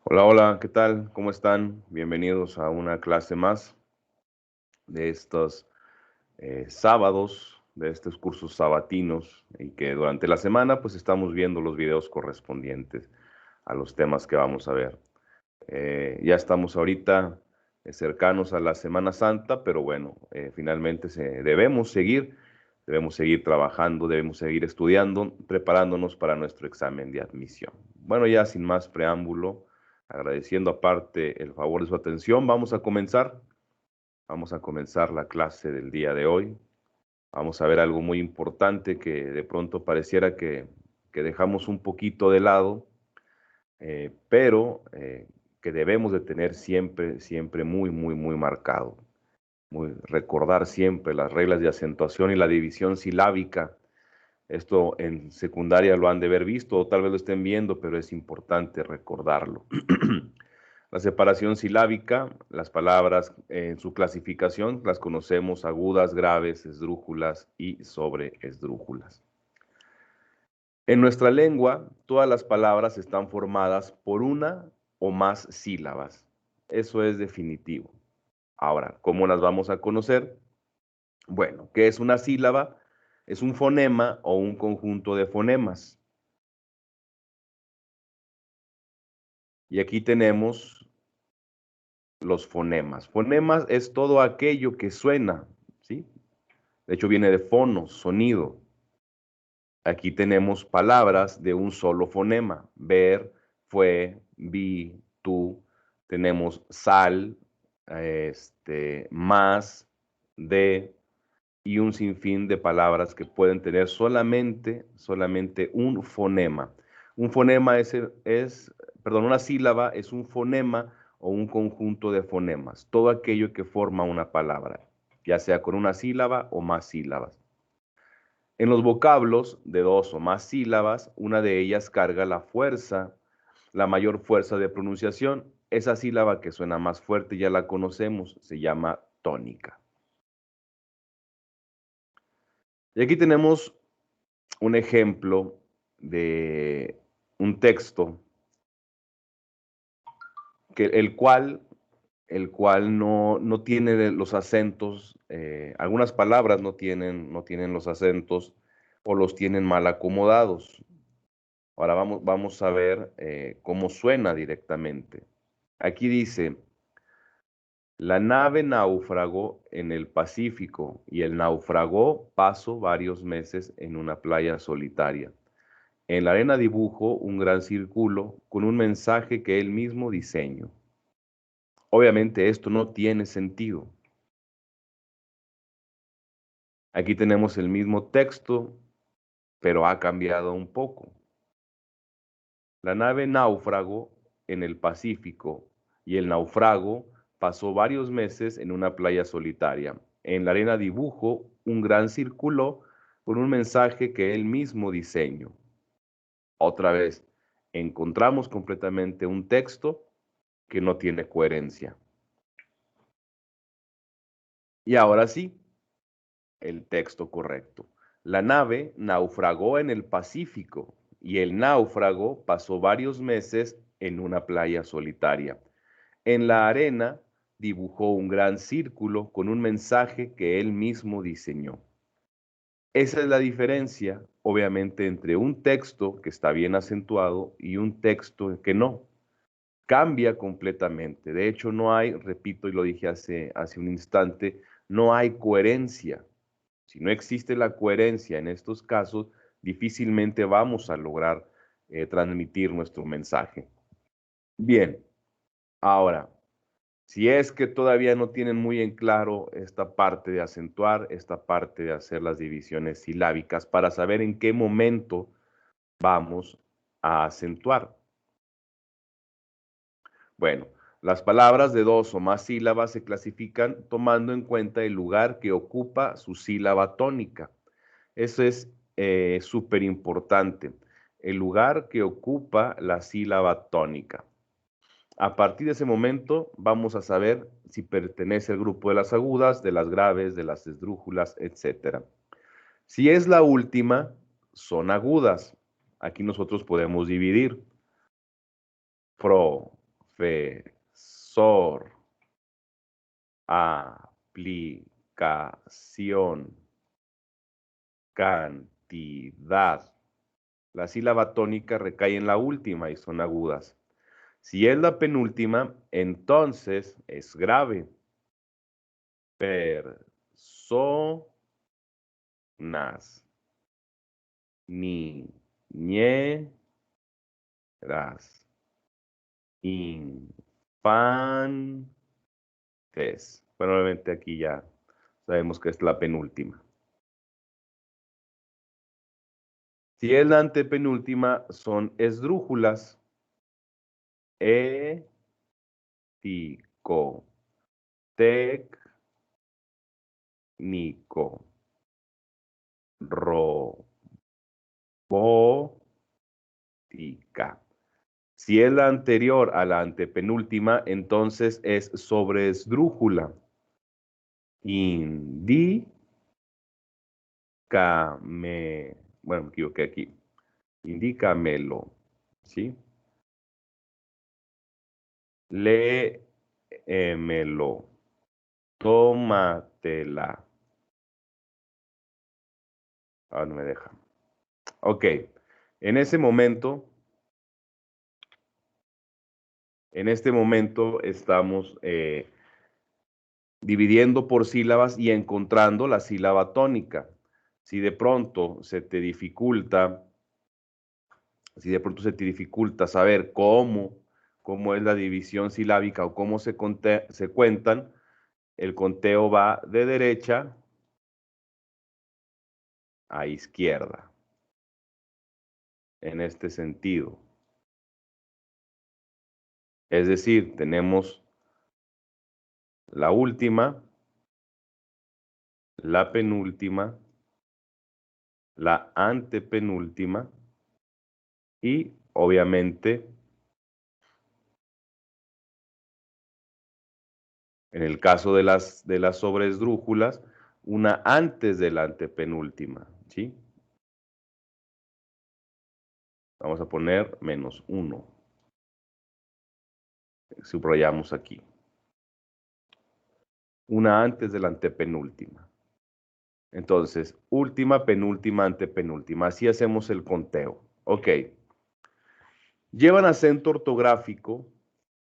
Hola, hola, ¿qué tal? ¿Cómo están? Bienvenidos a una clase más de estos sábados, de estos cursos sabatinos y que durante la semana pues estamos viendo los videos correspondientes a los temas que vamos a ver. Ya estamos ahorita cercanos a la Semana Santa, pero bueno, finalmente debemos seguir trabajando, debemos seguir estudiando, preparándonos para nuestro examen de admisión. Bueno, ya sin más preámbulo, agradeciendo aparte el favor de su atención, vamos a comenzar la clase del día de hoy. Vamos a ver algo muy importante que de pronto pareciera que dejamos un poquito de lado, pero que debemos de tener siempre, siempre muy, muy, muy marcado. Recordar siempre las reglas de acentuación y la división silábica. Esto en secundaria lo han de haber visto o tal vez lo estén viendo, pero es importante recordarlo. La separación silábica, las palabras en su clasificación las conocemos agudas, graves, esdrújulas y sobreesdrújulas. En nuestra lengua, todas las palabras están formadas por una o más sílabas. Eso es definitivo. Ahora, ¿cómo las vamos a conocer? Bueno, ¿qué es una sílaba? Es un fonema o un conjunto de fonemas. Y aquí tenemos los fonemas. Fonemas es todo aquello que suena, ¿sí? De hecho, viene de fonos, sonido. Aquí tenemos palabras de un solo fonema. Ver, fue, vi, tú. Tenemos sal, más, de, y un sinfín de palabras que pueden tener solamente un fonema. Un fonema perdón, una sílaba es un fonema o un conjunto de fonemas. Todo aquello que forma una palabra, ya sea con una sílaba o más sílabas. En los vocablos de dos o más sílabas, una de ellas carga la mayor fuerza de pronunciación. Esa sílaba que suena más fuerte ya la conocemos, se llama tónica. Y aquí tenemos un ejemplo de un texto que el cual no tiene los acentos, algunas palabras no tienen los acentos o los tienen mal acomodados. Ahora vamos a ver cómo suena directamente. Aquí dice, la nave naufragó en el Pacífico y el naufragó pasó varios meses en una playa solitaria. En la arena dibujó un gran círculo con un mensaje que él mismo diseñó. Obviamente esto no tiene sentido. Aquí tenemos el mismo texto, pero ha cambiado un poco. La nave náufrago en el Pacífico y el naufrago pasó varios meses en una playa solitaria. En la arena dibujó un gran círculo con un mensaje que él mismo diseñó. Otra vez, encontramos completamente un texto que no tiene coherencia. Y ahora sí, el texto correcto. La nave naufragó en el Pacífico y el náufrago pasó varios meses en una playa solitaria. En la arena dibujó un gran círculo con un mensaje que él mismo diseñó. Esa es la diferencia, obviamente, entre un texto que está bien acentuado y un texto que no. Cambia completamente. De hecho, no hay, repito y lo dije hace un instante, no hay coherencia. Si no existe la coherencia en estos casos, difícilmente vamos a lograr transmitir nuestro mensaje. Bien, ahora, si es que todavía no tienen muy en claro esta parte de acentuar, esta parte de hacer las divisiones silábicas para saber en qué momento vamos a acentuar. Bueno, las palabras de dos o más sílabas se clasifican tomando en cuenta el lugar que ocupa su sílaba tónica. Eso es súper importante. El lugar que ocupa la sílaba tónica. A partir de ese momento vamos a saber si pertenece al grupo de las agudas, de las graves, de las esdrújulas, etc. Si es la última, son agudas. Aquí nosotros podemos dividir. Pro, profesor, aplicación, cantidad. La sílaba tónica recae en la última y son agudas. Si es la penúltima, entonces es grave. Personas, niñeras, infantes. Bueno, obviamente aquí ya sabemos que es la penúltima. Si es la antepenúltima, son esdrújulas. Ético, técnico, robótica. Si es la anterior a la antepenúltima, entonces es sobreesdrújula. Bueno, me equivoqué aquí. Indícamelo, ¿sí? Léemelo. Tómatela. Ah, no me deja. Ok. En este momento estamos dividiendo por sílabas y encontrando la sílaba tónica. Si de pronto se te dificulta saber cómo es la división silábica o cómo se cuentan, el conteo va de derecha a izquierda, en este sentido. Es decir, tenemos la última, la penúltima, la antepenúltima y, obviamente, en el caso de las sobresdrújulas, una antes de la antepenúltima, ¿sí? Vamos a poner -1. Subrayamos aquí. Una antes de la antepenúltima. Entonces, última, penúltima, antepenúltima. Así hacemos el conteo. Ok. Llevan acento ortográfico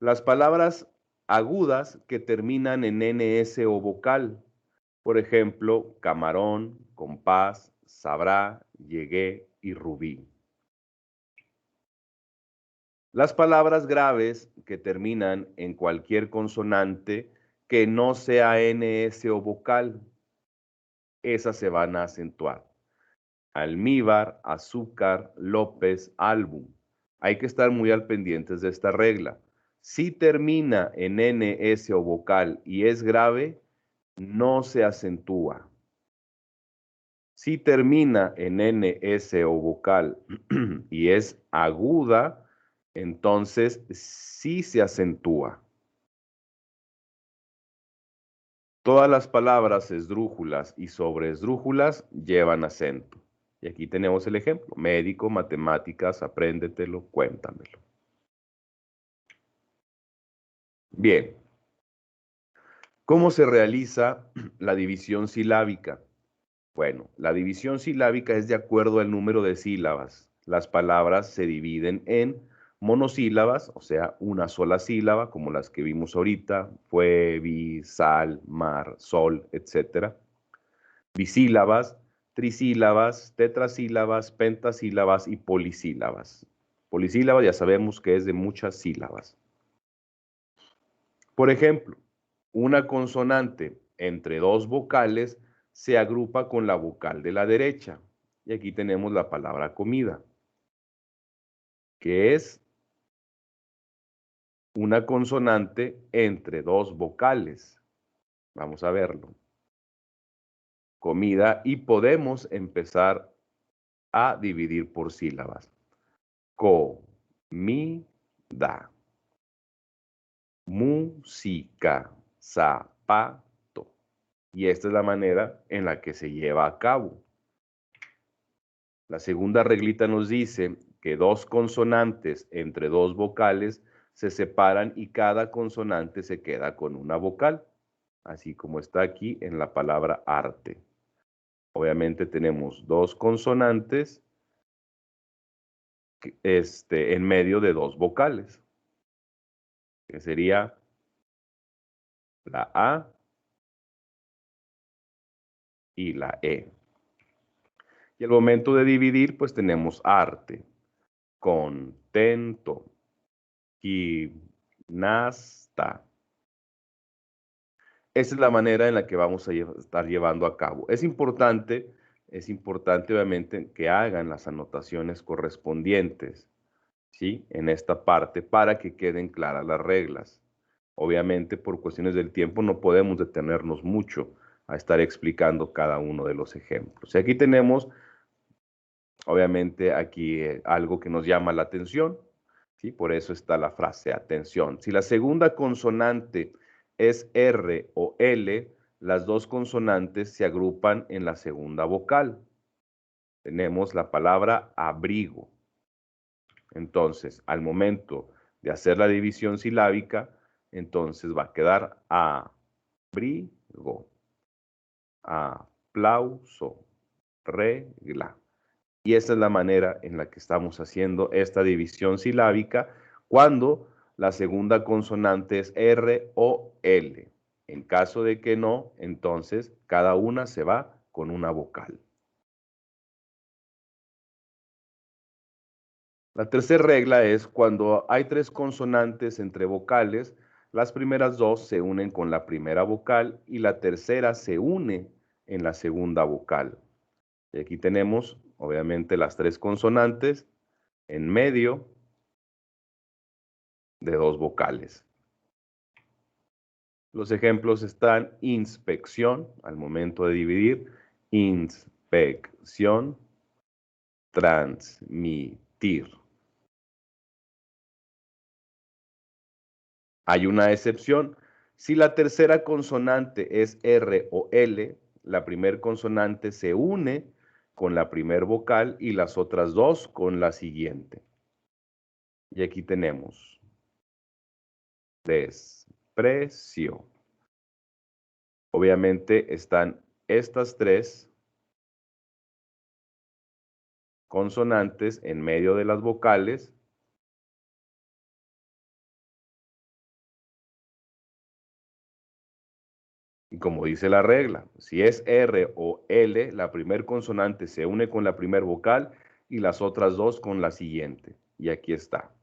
las palabras agudas que terminan en NS o vocal. Por ejemplo, camarón, compás, sabrá, llegué y rubí. Las palabras graves que terminan en cualquier consonante que no sea NS o vocal, esas se van a acentuar. Almíbar, azúcar, López, álbum. Hay que estar muy al pendientes de esta regla. Si termina en NS o vocal y es grave, no se acentúa. Si termina en NS o vocal y es aguda, entonces sí se acentúa. Todas las palabras esdrújulas y sobreesdrújulas llevan acento. Y aquí tenemos el ejemplo. Médico, matemáticas, apréndetelo, cuéntamelo. Bien. ¿Cómo se realiza la división silábica? Bueno, la división silábica es de acuerdo al número de sílabas. Las palabras se dividen en monosílabas, o sea, una sola sílaba, como las que vimos ahorita, fue, vi, sal, mar, sol, etc. Bisílabas, trisílabas, tetrasílabas, pentasílabas y polisílabas. Polisílabas ya sabemos que es de muchas sílabas. Por ejemplo, una consonante entre dos vocales se agrupa con la vocal de la derecha. Y aquí tenemos la palabra comida, que es una consonante entre dos vocales. Vamos a verlo. Comida, y podemos empezar a dividir por sílabas. Comida. Música. Zapato. Y esta es la manera en la que se lleva a cabo. La segunda reglita nos dice que dos consonantes entre dos vocales se separan y cada consonante se queda con una vocal, así como está aquí en la palabra arte. Obviamente tenemos dos consonantes en medio de dos vocales, que sería la A y la E. Y al momento de dividir, pues tenemos arte, contento, gimnasta. Esa es la manera en la que vamos a estar llevando a cabo. Es importante obviamente que hagan las anotaciones correspondientes, ¿sí? En esta parte para que queden claras las reglas. Obviamente por cuestiones del tiempo no podemos detenernos mucho a estar explicando cada uno de los ejemplos. Y aquí tenemos, obviamente, aquí algo que nos llama la atención, ¿sí? Por eso está la frase atención. Si la segunda consonante es R o L, las dos consonantes se agrupan en la segunda vocal. Tenemos la palabra abrigo. Entonces, al momento de hacer la división silábica, entonces va a quedar abrigo, aplauso, regla. Y esa es la manera en la que estamos haciendo esta división silábica cuando la segunda consonante es R o L. En caso de que no, entonces cada una se va con una vocal. La tercera regla es cuando hay tres consonantes entre vocales, las primeras dos se unen con la primera vocal y la tercera se une en la segunda vocal. Y aquí tenemos, obviamente, las tres consonantes en medio de dos vocales. Los ejemplos están inspección, al momento de dividir, inspección, transmitir. Hay una excepción. Si la tercera consonante es R o L, la primera consonante se une con la primera vocal y las otras dos con la siguiente. Y aquí tenemos desprecio. Obviamente están estas tres consonantes en medio de las vocales. Y como dice la regla, si es R o L, la primer consonante se une con la primer vocal y las otras dos con la siguiente. Y aquí está.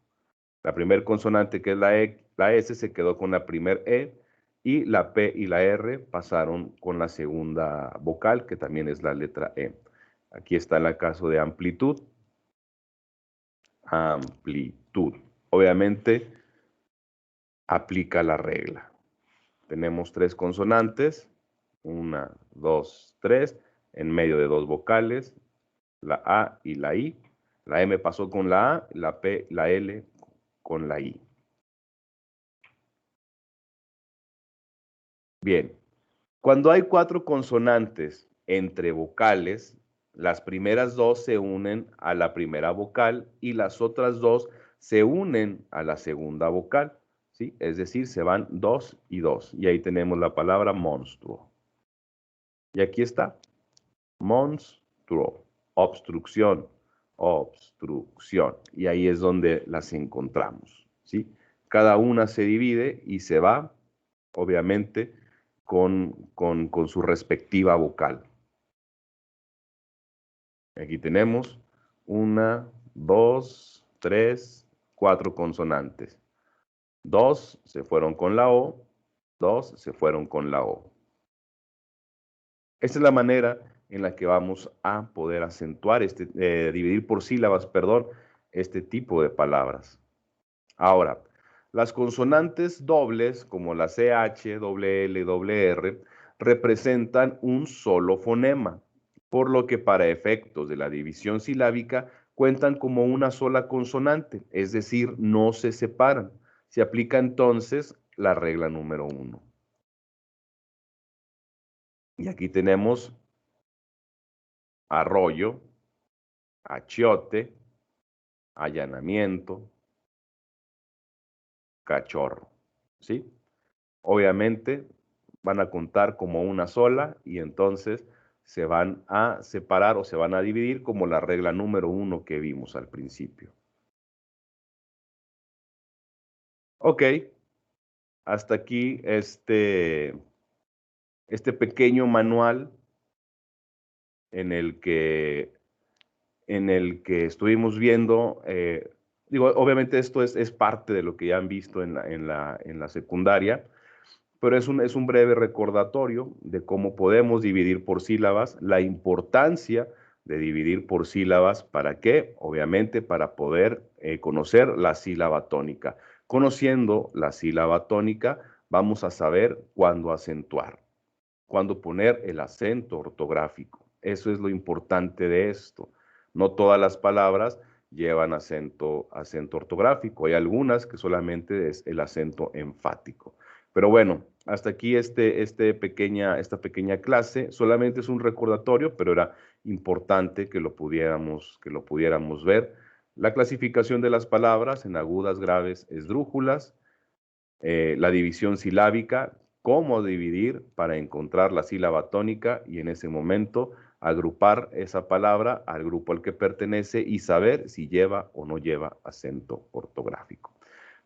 La primer consonante, que es la S, se quedó con la primer E y la P y la R pasaron con la segunda vocal, que también es la letra E. Aquí está el caso de amplitud. Amplitud. Obviamente, aplica la regla. Tenemos tres consonantes, una, dos, tres, en medio de dos vocales, la A y la I. La M pasó con la A, la P, la L con la I. Bien, cuando hay cuatro consonantes entre vocales, las primeras dos se unen a la primera vocal y las otras dos se unen a la segunda vocal, ¿sí? Es decir, se van dos y dos. Y ahí tenemos la palabra monstruo. Y aquí está, monstruo, obstrucción, obstrucción. Y ahí es donde las encontramos, ¿sí? Cada una se divide y se va, obviamente, con su respectiva vocal. Aquí tenemos una, dos, tres, cuatro consonantes. Dos se fueron con la O, dos se fueron con la O. Esta es la manera en la que vamos a poder acentuar, dividir por sílabas, perdón, este tipo de palabras. Ahora, las consonantes dobles, como la CH, doble L, doble R, representan un solo fonema, por lo que para efectos de la división silábica cuentan como una sola consonante, es decir, no se separan. Se aplica entonces la regla número 1. Y aquí tenemos arroyo, achiote, allanamiento, cachorro, ¿sí? Obviamente van a contar como una sola y entonces se van a separar o se van a dividir como la regla número 1 que vimos al principio. Ok, hasta aquí este pequeño manual en el que, estuvimos viendo, digo, obviamente esto es parte de lo que ya han visto en la secundaria, pero es un breve recordatorio de cómo podemos dividir por sílabas, la importancia de dividir por sílabas, ¿para qué? Obviamente para poder conocer la sílaba tónica. Conociendo la sílaba tónica, vamos a saber cuándo acentuar, cuándo poner el acento ortográfico. Eso es lo importante de esto. No todas las palabras llevan acento ortográfico. Hay algunas que solamente es el acento enfático. Pero bueno, hasta aquí esta pequeña clase. Solamente es un recordatorio, pero era importante que lo pudiéramos ver. La clasificación de las palabras en agudas, graves, esdrújulas, la división silábica, cómo dividir para encontrar la sílaba tónica y en ese momento agrupar esa palabra al grupo al que pertenece y saber si lleva o no lleva acento ortográfico.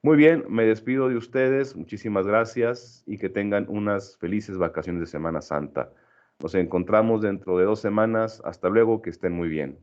Muy bien, me despido de ustedes, muchísimas gracias y que tengan unas felices vacaciones de Semana Santa. Nos encontramos dentro de 2 semanas, hasta luego, que estén muy bien.